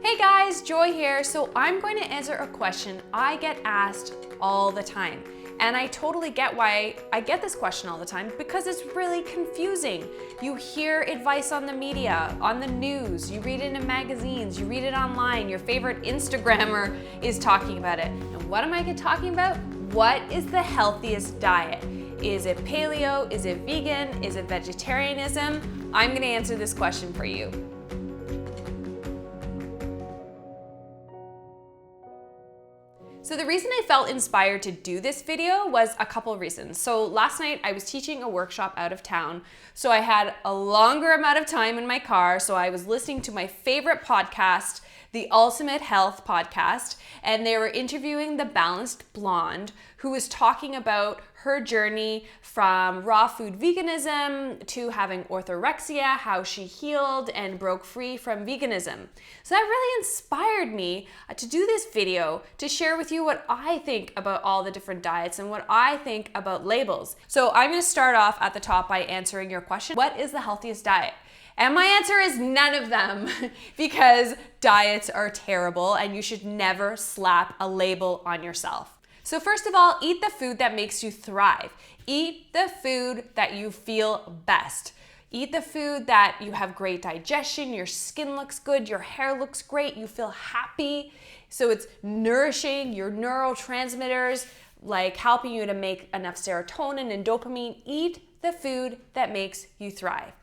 Hey guys, Joy here. So I'm going to answer a question I get asked all the time. And I totally get why I get this question all the time, because it's really confusing. You hear advice on the media, on the news, you read it in magazines, you read it online, your favorite Instagrammer is talking about it. And what am I talking about? What is the healthiest diet? Is it paleo? Is it vegan? Is it vegetarianism? I'm going to answer this question for you. So the reason I felt inspired to do this video was a couple of reasons. So last night I was teaching a workshop out of town. So I had a longer amount of time in my car. So I was listening to my favorite podcast, the Ultimate Health Podcast, and they were interviewing the Balanced Blonde, who was talking about her journey from raw food veganism to having orthorexia, how she healed and broke free from veganism. So that really inspired me to do this video to share with you what I think about all the different diets and what I think about labels. So I'm going to start off at the top by answering your question. What is the healthiest diet? And my answer is none of them, because diets are terrible and you should never slap a label on yourself. So first of all, eat the food that makes you thrive. Eat the food that you feel best. Eat the food that you have great digestion, your skin looks good, your hair looks great, you feel happy. So it's nourishing your neurotransmitters, like helping you to make enough serotonin and dopamine. Eat the food that makes you thrive.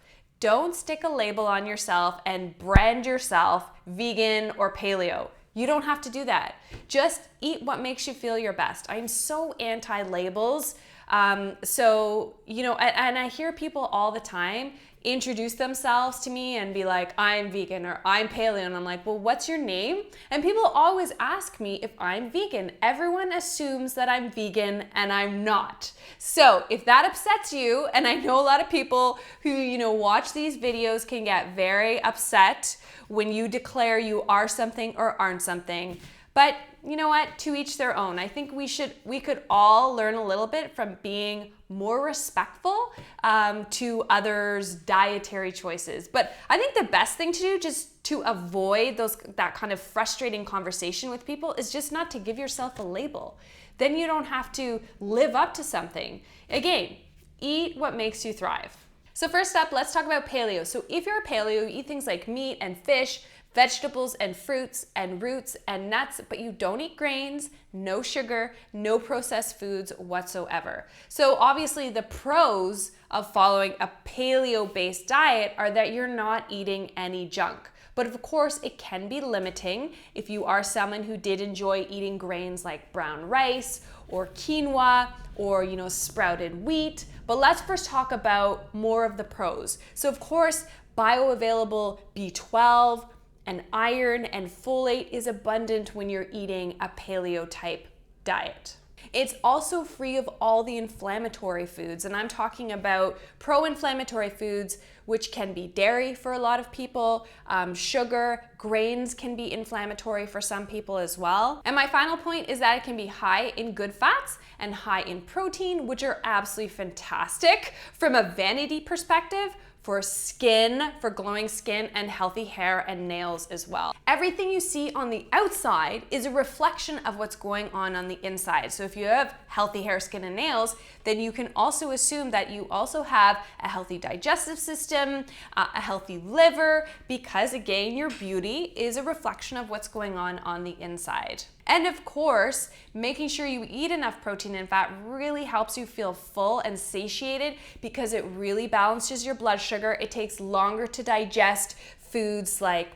Don't stick a label on yourself and brand yourself vegan or paleo. You don't have to do that. Just eat what makes you feel your best. I'm so anti-labels. And I hear people all the time introduce themselves to me and be like, I'm vegan or I'm paleo. And I'm like, well, what's your name? And people always ask me if I'm vegan. Everyone assumes that I'm vegan and I'm not. So if that upsets you, and I know a lot of people who, watch these videos can get very upset when you declare you are something or aren't something. But you know what? To each their own. I think we could all learn a little bit from being more respectful to others' dietary choices. But I think the best thing to do, just to avoid that kind of frustrating conversation with people, is just not to give yourself a label. Then you don't have to live up to something. Again, eat what makes you thrive. So first up, let's talk about paleo. So if you're a paleo, you eat things like meat and fish, vegetables and fruits and roots and nuts, but you don't eat grains, no sugar, no processed foods whatsoever. So obviously the pros of following a paleo-based diet are that you're not eating any junk. But of course, it can be limiting if you are someone who did enjoy eating grains like brown rice or quinoa or, sprouted wheat. But let's first talk about more of the pros. So of course, bioavailable B12 and iron and folate is abundant when you're eating a paleo type diet. It's also free of all the inflammatory foods, and I'm talking about pro-inflammatory foods, which can be dairy for a lot of people, sugar, grains can be inflammatory for some people as well. And my final point is that it can be high in good fats and high in protein, which are absolutely fantastic from a vanity perspective, for skin, for glowing skin, and healthy hair and nails as well. Everything you see on the outside is a reflection of what's going on the inside. So if you have healthy hair, skin, and nails, then you can also assume that you also have a healthy digestive system, a healthy liver, because again, your beauty is a reflection of what's going on the inside. And of course, making sure you eat enough protein and fat really helps you feel full and satiated, because it really balances your blood sugar. It takes longer to digest foods like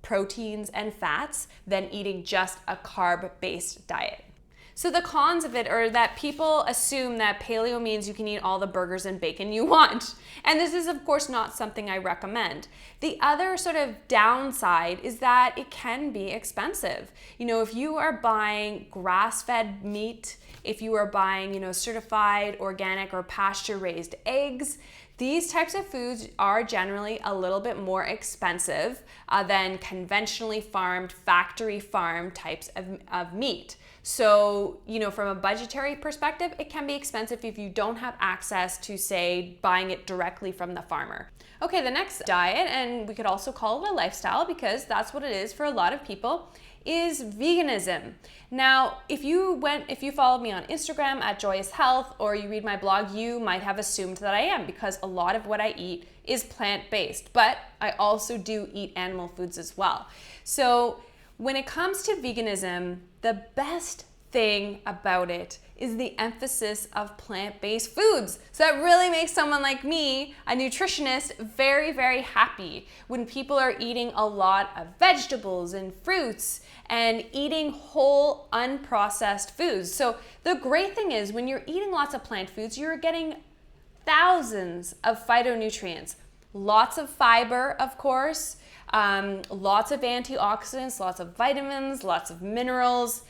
proteins and fats than eating just a carb-based diet. So the cons of it are that people assume that paleo means you can eat all the burgers and bacon you want. And this is of course not something I recommend. The other sort of downside is that it can be expensive. If you are buying grass-fed meat, if you are buying, certified organic or pasture-raised eggs, These types of foods are generally a little bit more expensive than conventionally farmed, factory farm types of meat. So, from a budgetary perspective, it can be expensive if you don't have access to, say, buying it directly from the farmer. Okay, the next diet, and we could also call it a lifestyle because that's what it is for a lot of people, is veganism. Now, if you followed me on Instagram at Joyous Health or you read my blog, you might have assumed that I am, because a lot of what I eat is plant-based, but I also do eat animal foods as well. So when it comes to veganism, the best thing about it is the emphasis of plant-based foods. So that really makes someone like me, a nutritionist, very, very happy when people are eating a lot of vegetables and fruits and eating whole, unprocessed foods. So the great thing is when you're eating lots of plant foods, you're getting thousands of phytonutrients, lots of fiber, of course, lots of antioxidants, lots of vitamins, lots of minerals.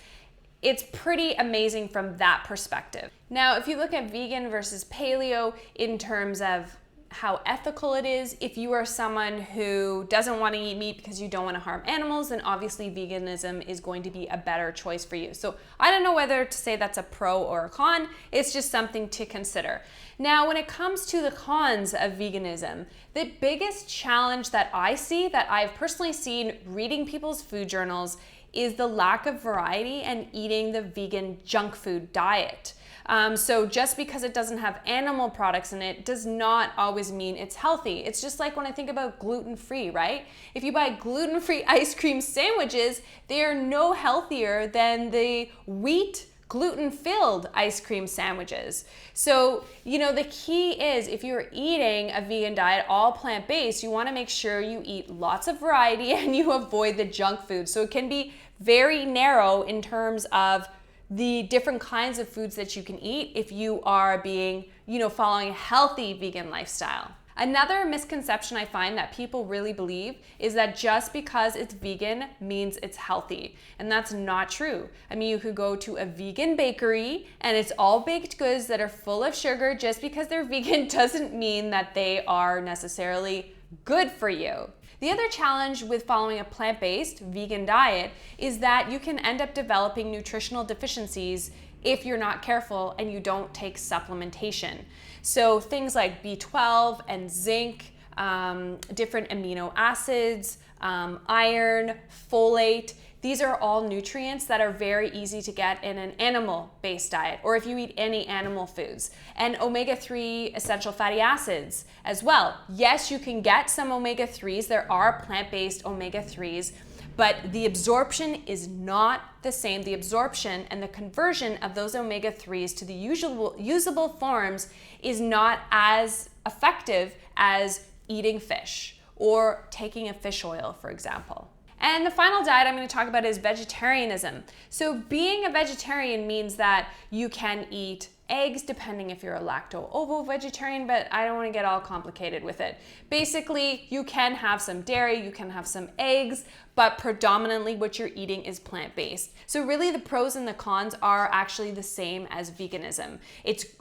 It's pretty amazing from that perspective. Now, if you look at vegan versus paleo in terms of how ethical it is, if you are someone who doesn't want to eat meat because you don't want to harm animals, then obviously veganism is going to be a better choice for you. So I don't know whether to say that's a pro or a con. It's just something to consider. Now, when it comes to the cons of veganism, the biggest challenge that I see, that I've personally seen reading people's food journals, is the lack of variety and eating the vegan junk food diet. So just because it doesn't have animal products in it does not always mean it's healthy. It's just like when I think about gluten-free, right? If you buy gluten-free ice cream sandwiches, they are no healthier than the wheat gluten-filled ice cream sandwiches. So, the key is if you're eating a vegan diet, all plant-based, you want to make sure you eat lots of variety and you avoid the junk food. So it can be very narrow in terms of the different kinds of foods that you can eat if you are being, following a healthy vegan lifestyle. Another misconception I find that people really believe is that just because it's vegan means it's healthy. And that's not true. I mean, you could go to a vegan bakery and it's all baked goods that are full of sugar. Just because they're vegan doesn't mean that they are necessarily good for you. The other challenge with following a plant-based vegan diet is that you can end up developing nutritional deficiencies if you're not careful and you don't take supplementation. So things like B12 and zinc, different amino acids, iron, folate, these are all nutrients that are very easy to get in an animal-based diet, or if you eat any animal foods. And omega-3 essential fatty acids as well. Yes, you can get some omega-3s. There are plant-based omega-3s, but the absorption is not the same. The absorption and the conversion of those omega-3s to the usable forms is not as effective as eating fish or taking a fish oil, for example. And the final diet I'm going to talk about is vegetarianism. So being a vegetarian means that you can eat eggs, depending if you're a lacto-ovo vegetarian, but I don't want to get all complicated with it. Basically, you can have some dairy, you can have some eggs, but predominantly what you're eating is plant-based. So really the pros and the cons are actually the same as veganism.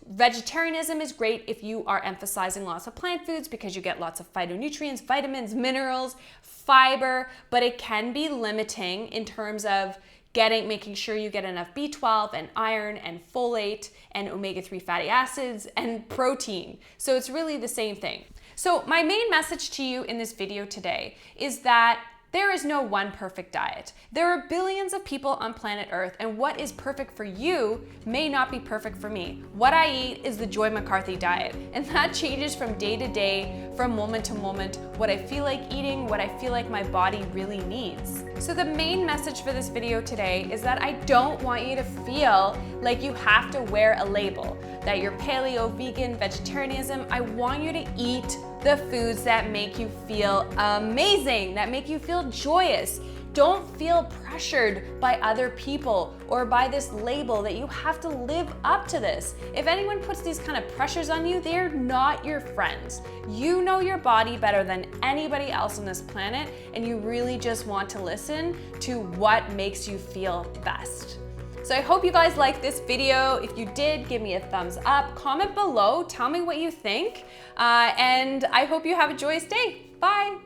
Vegetarianism is great if you are emphasizing lots of plant foods because you get lots of phytonutrients, vitamins, minerals, fiber, but it can be limiting in terms of making sure you get enough B12 and iron and folate and omega-3 fatty acids and protein. So it's really the same thing. So my main message to you in this video today is that there is no one perfect diet. There are billions of people on planet Earth, and what is perfect for you may not be perfect for me. What I eat is the Joy McCarthy diet, and that changes from day to day, from moment to moment, what I feel like eating, what I feel like my body really needs. So the main message for this video today is that I don't want you to feel like you have to wear a label, that you're paleo, vegan, vegetarianism. I want you to eat the foods that make you feel amazing, that make you feel joyous. Don't feel pressured by other people or by this label that you have to live up to this. If anyone puts these kind of pressures on you, they're not your friends. You know your body better than anybody else on this planet, and you really just want to listen to what makes you feel best. So I hope you guys liked this video. If you did, give me a thumbs up, comment below, tell me what you think, and I hope you have a joyous day. Bye.